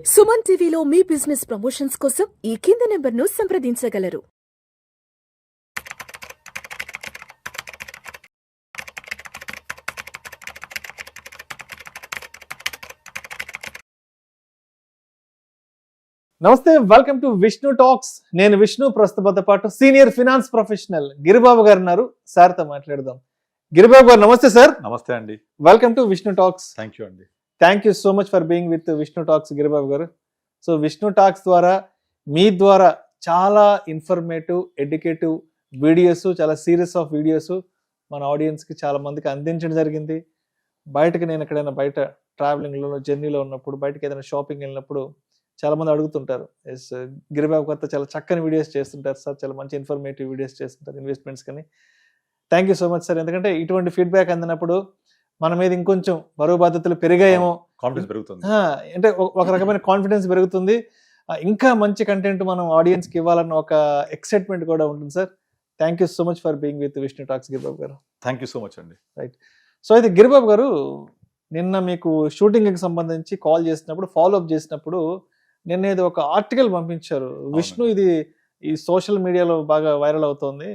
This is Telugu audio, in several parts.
సుమన్ టీవీలో మీ బిజినెస్ ప్రమోషన్స్ కోసం ఈ కింది నెంబర్ను సంప్రదించగలరు. నమస్తే, వెల్కమ్ టు విష్ణు టాక్స్. నేను విష్ణు, ప్రస్తుతంతో పాటు సీనియర్ ఫినాన్స్ ప్రొఫెషనల్ గిరిబాబు గారు ఉన్నారు. సార్తో మాట్లాడదాం. గిరిబాబు గారు నమస్తే సార్. నమస్తే అండి. Welcome to Vishnu talks. Thank you అండి. Thank you so much for being with Vishnu talks Giribabu garu. So Vishnu talks ద్వారా మీ ద్వారా చాలా ఇన్ఫర్మేటివ్, ఎడ్యుకేటివ్ వీడియోస్, చాలా సీరీస్ ఆఫ్ వీడియోస్ మన ఆడియన్స్కి చాలా మందికి అందించడం జరిగింది. బయటకు నేను ఎక్కడైనా బయట ట్రావెలింగ్లో, జర్నీలో ఉన్నప్పుడు, బయటకు ఏదైనా షాపింగ్ వెళ్ళినప్పుడు చాలా మంది అడుగుతుంటారు, ఎస్ గిరిబాబు గారితో చాలా చక్కని వీడియోస్ చేస్తుంటారు సార్, చాలా మంచి ఇన్ఫర్మేటివ్ వీడియోస్ చేస్తుంటారు ఇన్వెస్ట్మెంట్స్ కానీ. Thank you so much sir. ఎందుకంటే ఇటువంటి ఫీడ్బ్యాక్ అందినప్పుడు మన మీద ఇంకొంచెం బరువు బాధ్యతలు పెరిగాయేమో, కాన్ఫిడెన్స్ పెరుగుతుంది. అంటే ఒక రకమైన కాన్ఫిడెన్స్ పెరుగుతుంది. ఇంకా మంచి కంటెంట్ మనం ఆడియన్స్కి ఇవ్వాలన్న ఒక ఎక్సైట్మెంట్ కూడా ఉంటుంది sir. Thank you so much for being with Vishnu talks Giribabu garu. Thank you so much అండి. రైట్. సో అయితే గిరిబాబు గారు, నిన్న మీకు షూటింగ్కి సంబంధించి కాల్ చేసినప్పుడు, ఫాలో అప్ చేసినప్పుడు నిన్న ఏదో ఒక ఆర్టికల్ పంపించారు. విష్ణు, ఇది ఈ సోషల్ మీడియాలో బాగా వైరల్ అవుతోంది,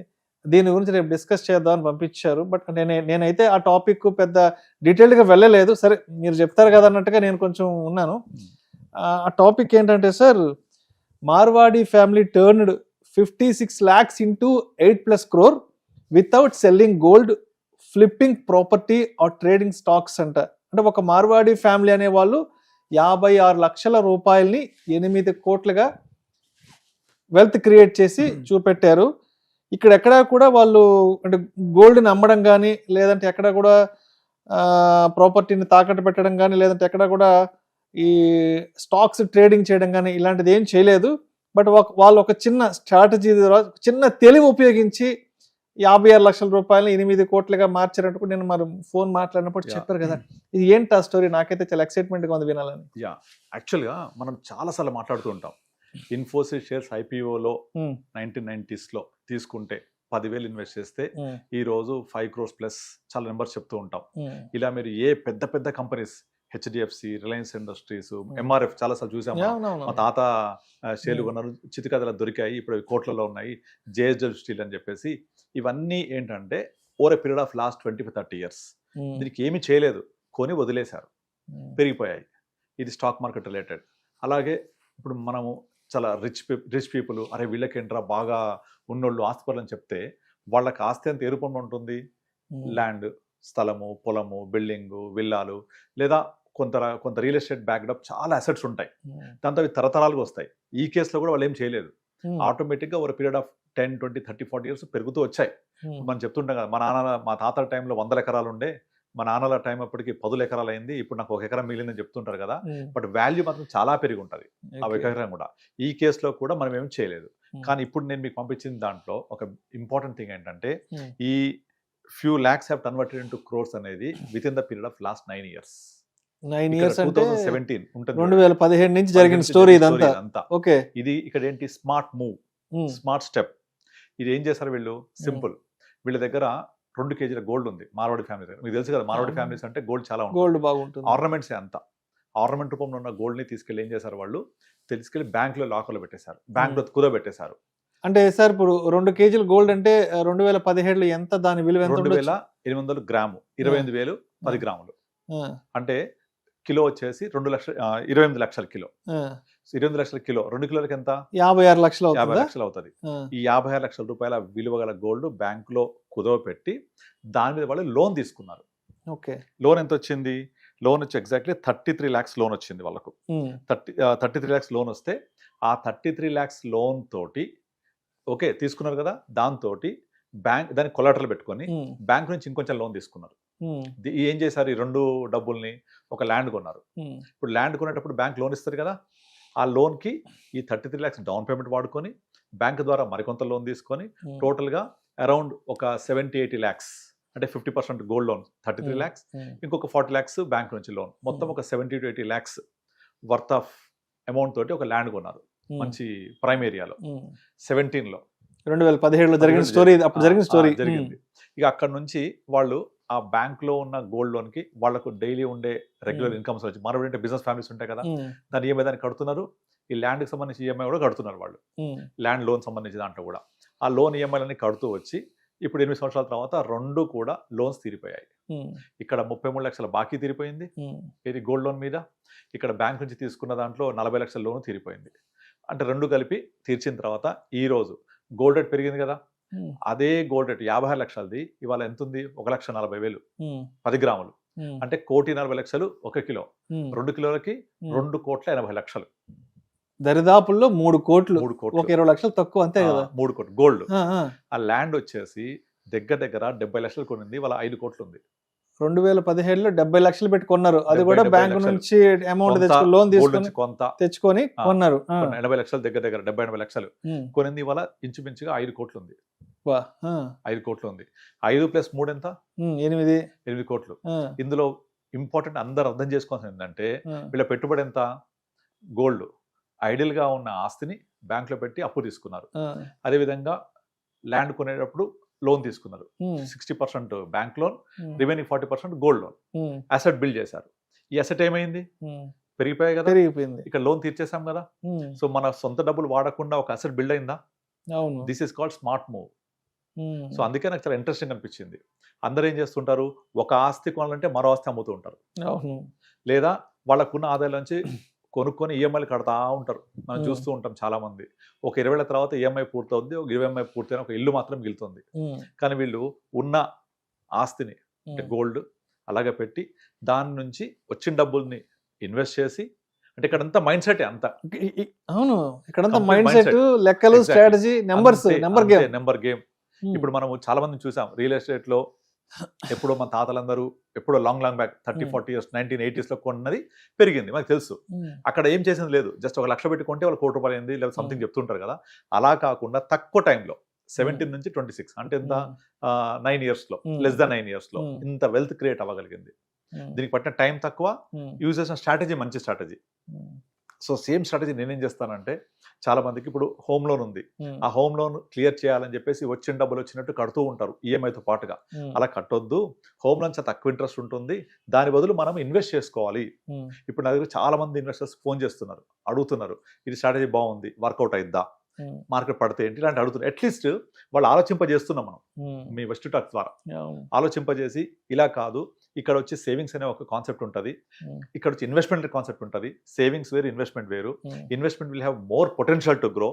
దీని గురించి రేపు డిస్కస్ చేద్దామని పంపించారు. బట్ నేనైతే ఆ టాపిక్ పెద్ద డీటెయిల్డ్గా వెళ్ళలేదు. సరే, మీరు చెప్తారు కదా అన్నట్టుగా నేను కొంచెం ఉన్నాను. ఆ టాపిక్ ఏంటంటే sir, Marwari family turned 56 lakhs into 8+ crore without selling gold, flipping property or trading stocks అంట. అంటే ఒక మార్వాడి ఫ్యామిలీ అనే వాళ్ళు 56 లక్షల రూపాయలని 8 కోట్లుగా వెల్త్ క్రియేట్ చేసి చూపెట్టారు. ఇక్కడ ఎక్కడా కూడా వాళ్ళు అంటే గోల్డ్ని అమ్మడం కానీ, లేదంటే ఎక్కడ కూడా ప్రాపర్టీని తాకట్టు పెట్టడం కానీ, లేదంటే ఎక్కడ కూడా ఈ స్టాక్స్ ట్రేడింగ్ చేయడం కానీ ఇలాంటిది ఏం చేయలేదు. బట్ వాళ్ళు ఒక చిన్న స్ట్రాటజీ ద్వారా, చిన్న తెలివి ఉపయోగించి 56 లక్షల రూపాయలు 8 కోట్లుగా మార్చారంటూ నేను మరి ఫోన్ మాట్లాడినప్పుడు చెప్పారు కదా. ఇది ఏంటి ఆ స్టోరీ? నాకైతే చాలా ఎక్సైట్మెంట్గా ఉంది వినాలని. యాక్చువల్గా మనం చాలాసార్లు మాట్లాడుతూ ఉంటాం. ఇన్ఫోసిస్ షేర్స్ ఐపీఓలో 1990s తీసుకుంటే 10,000 ఇన్వెస్ట్ చేస్తే ఈ రోజు 5 crores ప్లస్ చాలా నెంబర్స్ చెప్తూ ఉంటాం. ఇలా మీరు ఏ పెద్ద పెద్ద companies, HDFC, Reliance industries, MRF చాలాసార్లు చూసాము. మా తాత షేర్లు కొన్నారు, చితికథలు దొరికాయి, ఇప్పుడు కోట్లలో ఉన్నాయి, జేఎస్డబ్ల్యూ స్టీల్ అని చెప్పేసి. ఇవన్నీ ఏంటంటే over a period of last 25-30 years దీనికి ఏమీ చేయలేదు, కొని వదిలేశారు, పెరిగిపోయాయి. ఇది స్టాక్ మార్కెట్ రిలేటెడ్. అలాగే ఇప్పుడు మనము చాలా రిచ్ పీపుల్, అరే వీళ్ళకేంట్రా బాగా ఉన్నోళ్ళు ఆస్తిపరులు అని చెప్తే, వాళ్ళకి ఆస్తి అంత ఏ రూపంలో ఉంటుంది? ల్యాండ్, స్థలము, పొలము, బిల్డింగు, విల్లాలు, లేదా కొంత రియల్ ఎస్టేట్ బ్యాక్డప్ చాలా అసెట్స్ ఉంటాయి. దాంతో అవి తరతరాలుగా వస్తాయి. ఈ కేసులో కూడా వాళ్ళు ఏం చేయలేదు. ఆటోమేటిక్గా ఒక పీరియడ్ ఆఫ్ 10, 20, 30, 40 years పెరుగుతూ వచ్చాయి. మనం చెప్తుంటాం కదా, మా తాతల టైంలో 100 ఎకరాలు ఉండే, మా నాన్నల టైం అప్పటికి 10 ఎకరాలు అయింది, ఇప్పుడు నాకు 1 ఎకరం మిగిలిందని చెప్తుంటారు కదా. బట్ వాల్యూ మాత్రం చాలా పెరిగి ఉంటుంది ఆ 1 ఎకరం కూడా. ఈ కేసులో కూడా మనం ఏం చేయలేదు. కానీ ఇప్పుడు నేను మీకు పంపించిన దాంట్లో ఒక ఇంపార్టెంట్ థింగ్ ఏంటంటే, ఈ few lakhs have converted into crores అనేది with in the period of last 9 years. 9 years అంటే 2017 ఉంటుంది, 2015 నుంచి జరిగిన స్టోరీ ఇదంతా. ఓకే, ఇది ఇక్కడ ఏంటి? Smart move, smart step. ఇది ఏం చేశారు వీళ్ళు? సింపుల్. వీళ్ళ దగ్గర 2 kg గోల్డ్ ఉంది మార్వాడి ఫ్యామిలీ దగ్గర. మీకు తెలుసు కదా, మార్వాడి ఫ్యామిలీస్ అంటే గోల్డ్ చాలా ఉంటుంది, గోల్డ్ బాగుంటుంది, ఆర్నమెంట్స్ అంతా. ఆర్నమెంట్ రూపంలో ఉన్న గోల్డ్ ని తీసుకెళ్ళి ఏం చేశారు వాళ్ళు? తీసుకెళ్లి బ్యాంక్ లో లాకర్లో పెట్టేశారు, బ్యాంక్ లో కుదబెట్టేశారు. అంటే సార్ ఇప్పుడు 2 kg గోల్డ్ అంటే 2017లో ఎంత దాని విలువ? 2800 గ్రాము, 28,000 10 గ్రాములు. అంటే కిలో వచ్చేసి 28 లక్షల కిలో. 28 లక్షల కిలో 2 కిలోలకి ఎంత? 56 లక్షలు. 50 లక్షలు అవుతుంది. ఈ 56 లక్షల రూపాయల విలువ గల గోల్డ్ బ్యాంక్ లో కుదవ పెట్టి దాని మీద వాళ్ళు లోన్ తీసుకున్నారు. ఓకే, లోన్ ఎంత వచ్చింది? లోన్ వచ్చి ఎగ్జాక్ట్లీ 33 lakhs లోన్ వచ్చింది వాళ్ళకు. 33 lakhs లోన్ వస్తే ఆ 33 lakhs లోన్ తోటి ఓకే తీసుకున్నారు కదా, దాంతో బ్యాంక్ దాన్ని కొలాటరల్ పెట్టుకొని బ్యాంక్ నుంచి ఇంకొంచెం లోన్ తీసుకున్నారు. ఏం చేశారు? ఈ 2 డబ్బుల్ని ఒక ల్యాండ్ కొన్నారు. ఇప్పుడు ల్యాండ్ కొనేటప్పుడు బ్యాంక్ లోన్ ఇస్తారు కదా, ఆ లోన్ కి ఈ 33 lakhs డౌన్ పేమెంట్ వాడుకొని బ్యాంక్ ద్వారా మరికొంత లోన్ తీసుకొని టోటల్ గా అరౌండ్ ఒక 70-80 lakhs, అంటే 50% గోల్డ్ లోన్ 33 lakhs, ఇంకొక 40 lakhs బ్యాంక్ నుంచి లోన్, మొత్తం ఒక 70-80 lakhs వర్త్ ఆఫ్ అమౌంట్ తోటి ఒక ల్యాండ్ కొన్నారు మంచి ప్రైమ్ ఏరియాలో. 2017లో జరిగిన స్టోరీ, అప్పుడు జరిగిన స్టోరీ జరిగింది. ఇక అక్కడ నుంచి వాళ్ళు ఆ బ్యాంక్ లో ఉన్న గోల్డ్ లోన్ కి వాళ్ళకు డైలీ ఉండే రెగ్యులర్ ఇన్కమ్స్ వచ్చి మరొకటి బిజినెస్ ఫ్యామిలీస్ ఉంటాయి కదా, దాని ఈఎంఐ దాన్ని కడుతున్నారు. ఈ ల్యాండ్ కి సంబంధించి ఈఎంఐ కూడా కడుతున్నారు వాళ్ళు, ల్యాండ్ లోన్ సంబంధించి దాంట్లో కూడా ఆ లోన్ ఈఎంఐలన్నీ కడుతూ వచ్చి ఇప్పుడు 8 సంవత్సరాల తర్వాత 2 కూడా లోన్స్ తీరిపోయాయి. ఇక్కడ 33 లక్షల బాకీ తీరిపోయింది ఇది గోల్డ్ లోన్ మీద. ఇక్కడ బ్యాంక్ నుంచి తీసుకున్న దాంట్లో 40 లక్షల లోన్ తీరిపోయింది. అంటే 2 కలిపి తీర్చిన తర్వాత ఈ రోజు గోల్డ్ రేట్ పెరిగింది కదా, అదే గోల్డ్ రేట్ 56 లక్షలది ఇవాళ ఎంత ఉంది? 1,40,000 10 గ్రాములు. అంటే 1,40,00,000 1 కిలో, 2 కిలోలకి 2,80,00,000. దరిదాపుల్లో 3 కోట్లు, ఒక 20 లక్షలు తక్కువ అంతే కదా. 3 కోట్లు గోల్డ్. ఆ ల్యాండ్ వచ్చేసి దగ్గర 70 లక్షలు కొనింది, వాళ్ళ 5 కోట్లు ఉంది. 2017లో 70 లక్షలు పెట్టి కొన్నారు, అది కూడా బ్యాంక్ నుంచి అమౌంట్ తెచ్చుకొని లోన్ తీసుకొని కొంత తెచ్చుకొని కొన్నారు. 80 లక్షలు దగ్గర 70-80 లక్షలు కొనింది, ఇవాళ ఇంచుమించుగా 5 కోట్లు ఉంది. 5 కోట్లు ఉంది. 5 + 3 ఎంత? 8 కోట్లు. ఇందులో ఇంపార్టెంట్ అందరు అర్థం చేసుకోవాల్సింది ఏంటంటే వీళ్ళ పెట్టుబడి ఎంత? గోల్డ్ ఐడియల్ గా ఉన్న ఆస్తిని బ్యాంక్ లో పెట్టి అప్పు తీసుకున్నారు. అదేవిధంగా ల్యాండ్ కొనేటప్పుడు లోన్ తీసుకున్నారు. 60% bank loan, remaining 40% gold loan. Asset build చేశారు. ఈ అసెట్ ఏమైంది? పెరిగిపోయాయి కదా, పెరిగిపోయింది. ఇక్కడ లోన్ తీర్చేసాం కదా. సో మన సొంత డబ్బులు వాడకుండా ఒక అసెట్ బిల్డ్ అయిందా? This is called smart move. So అందుకే నాకు చాలా ఇంట్రెస్టింగ్ అనిపించింది. అందరూ ఏం చేస్తుంటారు, ఒక ఆస్తి కొనాలంటే మరో ఆస్తి అమ్ముతూ ఉంటారు, లేదా వాళ్ళకున్న ఆదాయం నుంచి కొనుక్కొని ఈఎంఐలు కడతా ఉంటారు. మనం చూస్తూ ఉంటాం చాలా మంది. ఒక 20 ఏళ్ల తర్వాత ఈఎంఐ పూర్తవుద్ది, ఒక 20 పూర్తయిన ఒక ఇల్లు మాత్రం మిగులుతుంది. కానీ వీళ్ళు ఉన్న ఆస్తిని అంటే గోల్డ్ అలాగే పెట్టి దాని నుంచి వచ్చిన డబ్బుల్ని ఇన్వెస్ట్ చేసి, అంటే ఇక్కడంతా మైండ్ సెట్ అంత. అవును, ఇక్కడంతా మైండ్ సెట్, లెక్కలు, స్ట్రాటజీ, నెంబర్ గేమ్. ఇప్పుడు మనం చాలా మందిని చూసాం రియల్ ఎస్టేట్ లో. ఎప్పుడో మన తాతలందరూ ఎప్పుడో లాంగ్ బ్యాక్ 30-40 years 1980s లో కొన్నది పెరిగింది మనకు తెలుసు. అక్కడ ఏం చేసింది లేదు, జస్ట్ 1 లక్ష పెట్టి కొంటే వాళ్ళు 1 కోటి రూపాయలు అయింది లేదా సంథింగ్ చెప్తుంటారు కదా. అలా కాకుండా తక్కువ టైంలో 17 నుంచి 26 అంటే ఎంత 9 years లో, లెస్ దాన్ 9 years లో ఇంత వెల్త్ క్రియేట్ అవ్వగలిగింది. దీనికి పట్టిన టైం తక్కువ, యూజ్ చేసిన స్ట్రాటజీ మంచి స్ట్రాటజీ. సో సేమ్ స్ట్రాటజీ నేనేం చేస్తానంటే, చాలా మందికి ఇప్పుడు హోమ్ లోన్ ఉంది, ఆ హోమ్ లోన్ క్లియర్ చేయాలని చెప్పేసి వచ్చిన డబ్బులు వచ్చినట్టు కడుతూ ఉంటారు ఈఎంఐతో పాటుగా. అలా కట్టొద్దు, హోమ్ లోన్ చాలా తక్కువ ఇంట్రెస్ట్ ఉంటుంది, దాని బదులు మనం ఇన్వెస్ట్ చేసుకోవాలి. ఇప్పుడు నా దగ్గర చాలా మంది ఇన్వెస్టర్స్ ఫోన్ చేస్తున్నారు, అడుగుతున్నారు ఇది స్ట్రాటజీ బాగుంది, వర్కౌట్ అయిద్దా, మార్కెట్ పడితే ఏంటి, ఇలాంటి అడుగుతున్నారు. అట్లీస్ట్ వాళ్ళు ఆలోచింపజేస్తున్నాం మనం మీ వెస్ట్ టాక్ ద్వారా. ఆలోచింపజేసి ఇలా కాదు, ఇక్కడ వచ్చి సేవింగ్స్ అనే ఒక కాన్సెప్ట్ ఉంటుంది, ఇక్కడ వచ్చి ఇన్వెస్ట్మెంట్ కాన్సెప్ట్ ఉంటుంది. సేవింగ్స్ వేరు, ఇన్వెస్ట్మెంట్ వేరు. Investment will have more potential to grow.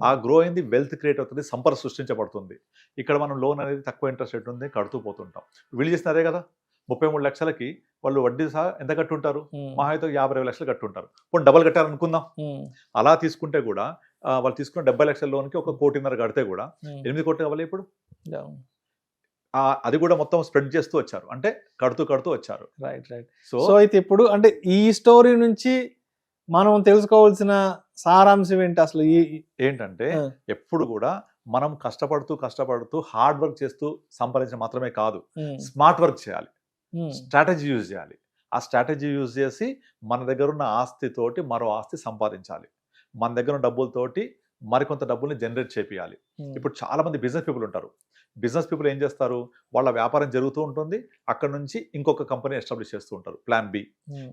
ఆ గ్రో అయింది వెల్త్ క్రియేట్ అవుతుంది, సంపద సృష్టించబడుతుంది. ఇక్కడ మనం లోన్ అనేది తక్కువ ఇంట్రెస్ట్ రేట్ ఉంది కడుతూ పోతుంటాం. వీళ్ళు చేసిన అదే కదా, 33 లక్షలకి వాళ్ళు వడ్డీ సహా ఎంత కట్టుంటారు? మహా అయితే 50 లక్షలు కట్టుంటారు. ఇప్పుడు డబల్ కట్టారనుకుందాం. అలా తీసుకుంటే కూడా వాళ్ళు తీసుకున్న 70 లక్షల లోన్కి 1.5 కోటి కడితే కూడా 8 కోట్లు కావాలి ఇప్పుడు. అది కూడా మొత్తం స్ప్రెడ్ చేస్తూ వచ్చారు, అంటే కడుతూ వచ్చారు. రైట్. సో అయితే ఇప్పుడు అంటే ఈ స్టోరీ నుంచి మనం తెలుసుకోవాల్సిన సారాంశం ఏంటి అసలు? ఏంటంటే ఎప్పుడు కూడా మనం కష్టపడుతూ హార్డ్ వర్క్ చేస్తూ సంపాదించడం మాత్రమే కాదు, స్మార్ట్ వర్క్ చేయాలి, స్ట్రాటజీ యూజ్ చేయాలి. ఆ స్ట్రాటజీ యూజ్ చేసి మన దగ్గర ఉన్న ఆస్తితోటి మరో ఆస్తి సంపాదించాలి, మన దగ్గర ఉన్న డబ్బులతోటి మరికొంత డబ్బుల్ని జనరేట్ చేపియాలి. ఇప్పుడు చాలా మంది బిజినెస్ పీపుల్ ఉంటారు. బిజినెస్ పీపుల్ ఏం చేస్తారు, వాళ్ళ వ్యాపారం జరుగుతూ ఉంటుంది, అక్కడ నుంచి ఇంకొక కంపెనీ ఎస్టాబ్లిష్ చేస్తూ ఉంటారు, ప్లాన్ బి.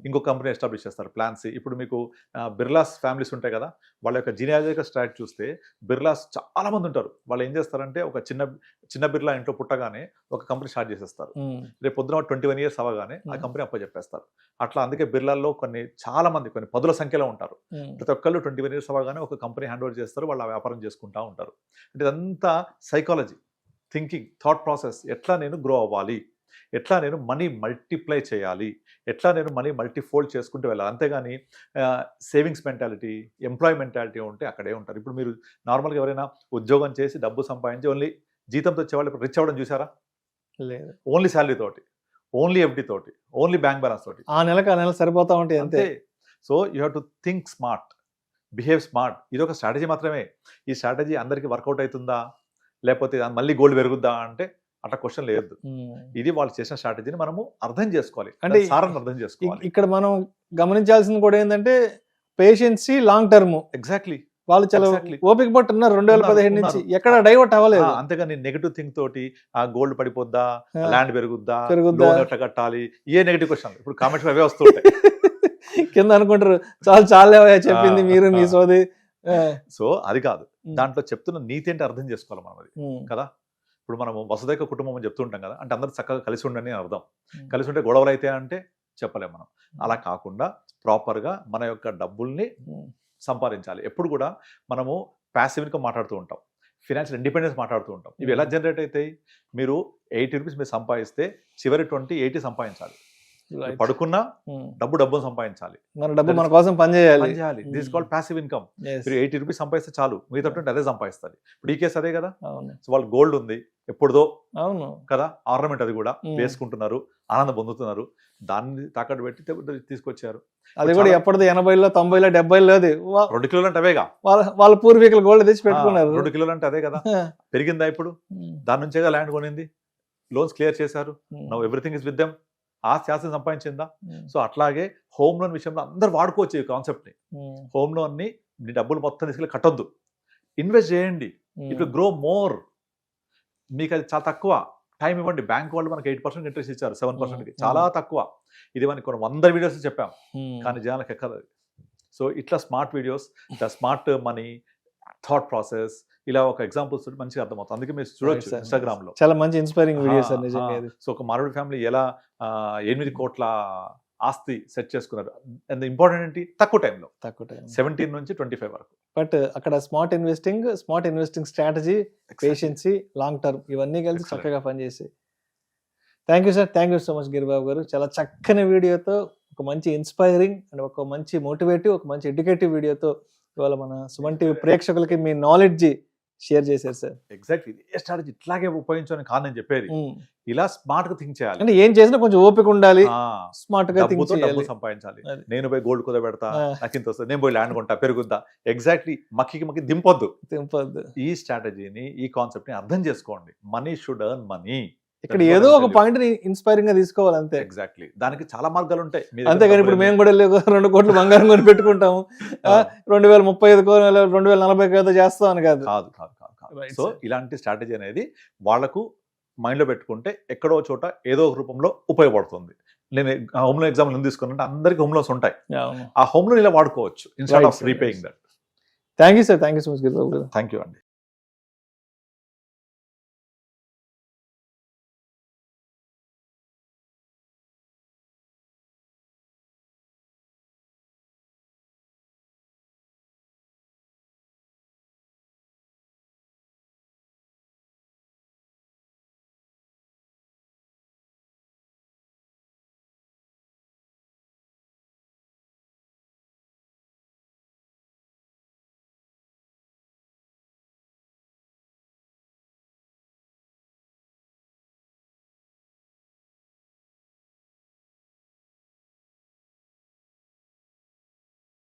ఇంకొక కంపెనీ ఎస్టాబ్లిష్ చేస్తారు, ప్లాన్ సి. ఇప్పుడు మీకు బిర్లాస్ ఫ్యామిలీస్ ఉంటాయి కదా, వాళ్ళ యొక్క జీనియాలజికల్ స్ట్రాట్ చూస్తే బిర్లాస్ చాలా మంది ఉంటారు. వాళ్ళు ఏం చేస్తారంటే ఒక చిన్న బిర్లా ఇంట్లో పుట్టగానే ఒక కంపెనీ స్టార్ట్ చేసేస్తారు. రేపు పొద్దున 21 years అవ్వగానే ఆ కంపెనీ అప్పచెప్పేస్తారు. అట్లా అందుకే బిర్లాల్లో చాలా మంది కొన్ని పదుల సంఖ్యలో ఉంటారు. ప్రతి ఒక్కళ్ళు 21 years అవ్వగానే ఒక కంపెనీ హ్యాండ్ ఓవర్ చేస్తారు, వాళ్ళు ఆ వ్యాపారం చేసుకుంటూ ఉంటారు. అంటే ఇదంతా సైకాలజీ, థింకింగ్, థాట్ ప్రాసెస్. ఎట్లా నేను గ్రో అవ్వాలి, ఎట్లా నేను మనీ మల్టిప్లై చేయాలి, ఎట్లా నేను మనీ మల్టీఫోల్డ్ చేసుకుంటూ వెళ్ళాలి. అంతేగాని సేవింగ్స్ మెంటాలిటీ, ఎంప్లాయ్ మెంటాలిటీ ఉంటే అక్కడే ఉంటారు. ఇప్పుడు మీరు నార్మల్గా ఎవరైనా ఉద్యోగం చేసి డబ్బు సంపాదించి ఓన్లీ జీతంతో వచ్చేవాళ్ళు ఇప్పుడు రిచ్ అవ్వడం చూసారా? లేదు. ఓన్లీ శాలరీ తోటి, ఓన్లీ ఎఫ్డి తోటి, ఓన్లీ బ్యాంక్ బ్యాలెన్స్ తోటి ఆ నెల సరిపోతా ఉంటాయి అంతే. So you have to think smart, behave smart. ఇది ఒక స్ట్రాటజీ మాత్రమే. ఈ స్ట్రాటజీ అందరికీ వర్కౌట్ అవుతుందా, లేకపోతే మళ్ళీ గోల్డ్ పెరుగుద్దా అంటే అట్లా క్వశ్చన్ లేదు. ఇది వాళ్ళు చేసిన స్ట్రాటజీని మనము అర్థం చేసుకోవాలి, అంటే సారాన్ని అర్థం చేసుకోవాలి. ఇక్కడ మనం గమనించాల్సింది కూడా ఏంటంటే పేషెన్సీ, లాంగ్ టర్మ్. ఎగ్జాక్ట్లీ. వాళ్ళు చాలా Exactly. ఓపిక పట్టున్నారు 2015 నుంచి ఉన్నారు. ఎక్కడ డైవర్ట్ అవ్వలేదు. అంతేగాని నెగిటివ్ థింక్ తోటి ఆ గోల్డ్ పడిపోద్దా, ఆ. ల్యాండ్ పెరుగుద్దా, పెరుగుద్దా? లోన్ ఎట్లా కట్టాలి, ఏ నెగిటివ్ క్వశ్చన్ ఇప్పుడు కామెంట్స్ అవే వస్తుంటాయి. కింద అనుకుంటారు చాలా చెప్పింది మీరు మీ సోది. సో అది కాదు, దాంట్లో చెప్తున్న నీతి ఏంటి అర్థం చేసుకోవాలి మనం అది కదా. ఇప్పుడు మనం వసుదైక కుటుంబం అని చెప్తుంటాం కదా, అంటే అందరూ చక్కగా కలిసి ఉండండి అని అర్థం. కలిసి ఉంటే గొడవలు అయితే అంటే చెప్పలేము మనం. అలా కాకుండా ప్రాపర్ గా మన యొక్క డబ్బుల్ని సంపాదించాలి. ఎప్పుడు కూడా మనము ప్యాసివ్ ఇన్కమ్ మాట్లాడుతూ ఉంటాం, ఫినాన్షియల్ ఇండిపెండెన్స్ మాట్లాడుతూ ఉంటాం. ఇవి ఎలా జనరేట్ అవుతాయి? మీరు 80 రూపీస్ మీరు సంపాదిస్తే చివరి 80 సంపాదించాలి. పడుకున్నా డబ్బుని సంపాదించాలి, మన డబ్బు మన కోసం పనిచేయాలి. This called passive income. మీరు 80 రూపీస్ సంపాదిస్తే చాలు, మిగతా 20 అదే సంపాదిస్తుంది. ఇప్పుడు ఈ కేసు అదే కదా. సో వాళ్ళు గోల్డ్ ఉంది ఎప్పుడుదో అవును కదా, ఆర్నమెంట్ అది కూడా వేసుకుంటున్నారు, ఆనందం పొందుతున్నారు, దాన్ని తాకట్టు పెట్టి తీసుకొచ్చారు. అది కూడా ఎప్పటిదో 80లో 90లో 70లో 2 కిలోలు అంటే అవేగా, వాళ్ళ పూర్వీకులు గోల్డ్ తెచ్చి పెట్టుకున్నారు. 2 కిలోలు అంటే అదే కదా. పెరిగిందా ఇప్పుడు? దాని నుంచేగా ల్యాండ్ కొనింది, లోన్స్ క్లియర్ చేశారు, now everything is with them. ఆస్తి సంపాదించిందా? సో అట్లాగే హోమ్ లోన్ విషయంలో అందరు వాడుకోవచ్చు ఈ కాన్సెప్ట్ ని. హోమ్ లోన్ ని మీ డబ్బులు మొత్తం తీసుకెళ్ళి కట్టొద్దు, ఇన్వెస్ట్ చేయండి, ఇట్ విల్ గ్రో మోర్. మీకు అది చాలా తక్కువ టైం ఇవ్వండి. బ్యాంక్ వాళ్ళు మనకి 8% ఇంట్రెస్ట్ ఇచ్చారు, 7%కి చాలా తక్కువ. ఇది మనకి కొన్ని 100 వీడియోస్ చెప్పాం, కానీ జనాలకు ఎక్కదు. సో ఇట్లా smart videos, the smart money, thought process, ఇలా ఒక ఎగ్జాంపుల్స్ మంచిగా అర్థమవుతుంది. అందుకే మీరు చూడొచ్చు ఇన్స్టాగ్రామ్ లో చాలా మంచి ఇన్స్పైరింగ్ వీడియోస్ నిజంగా. సో ఒక మారుడి ఫ్యామిలీ ఎలా 8 కోట్ల ఆస్తి సెట్ చేసుకున్నారు. అండ్ ఇంపార్టెంట్ ఏంటి, తక్కువ టైం 17 నుంచి 25 వరకు. బట్ అక్కడ smart investing strategy, patience, long term ఇవన్నీ కలిసి చక్కగా పనిచేసి. Thank you sir, thank you so much Giribabu garu. చాలా చక్కని వీడియోతో, ఒక మంచి ఇన్స్పైరింగ్ అండ్ ఒక మంచి మోటివేటివ్, ఒక మంచి ఎడ్యుకేటివ్ వీడియోతో ఇవాళ మన సుమన్ టీవీ ప్రేక్షకులకి మీ నాలెడ్జ్ షేర్ చేశారు సార్. ఎగ్జాక్ట్లీ ఇదే స్ట్రాటజీ ఇట్లాగే ఉపయోగించని కాదు నేను చెప్పేది. ఇలా స్మార్ట్ గా థింక్ చేయాలి, అంటే ఏం చేసినా కొంచెం ఓపిక ఉండాలి, స్మార్ట్ గా థింక్ చేయాలి. డబ్బు సంపాదించాలి. నేను పోయి గోల్డ్ కుదబెడతా, నాకు ఇంత వస్తుంది, నేను పోయి ల్యాండ్ కొంటా, పెరుగుద్దా. ఎగ్జాక్ట్లీ మక్కి దింపొద్దు. ఈ స్ట్రాటజీని, ఈ కాన్సెప్ట్ ని అర్థం చేసుకోండి. Money should earn money. ఇక్కడ ఏదో ఒక పాయింట్ ని ఇన్స్పైరింగ్ గా తీసుకోవాలి అంతే. ఎగ్జాక్ట్లీ, దానికి చాలా మార్గాలు ఉంటాయి. అంతేగాని ఇప్పుడు మేము కూడా 2 కోట్లు బంగారం కొని పెట్టుకుంటాము, 2035 2040 ఏదో చేస్తాం అని కాదు. సో ఇలాంటి స్ట్రాటజీ అనేది వాళ్లకు మైండ్ లో పెట్టుకుంటే ఎక్కడో చోట ఏదో ఒక రూపంలో ఉపయోగపడుతుంది. నేను హోమ్ లోన్ ఎగ్జాంపుల్ తీసుకున్నట్టు అందరికి హోమ్ లోన్స్ ఉంటాయి, ఆ హోమ్ లోన్ ఇలా వాడుకోవచ్చు instead of repaying that. Thank you sir, thank you so much Giribabu garu. Thank you అండి.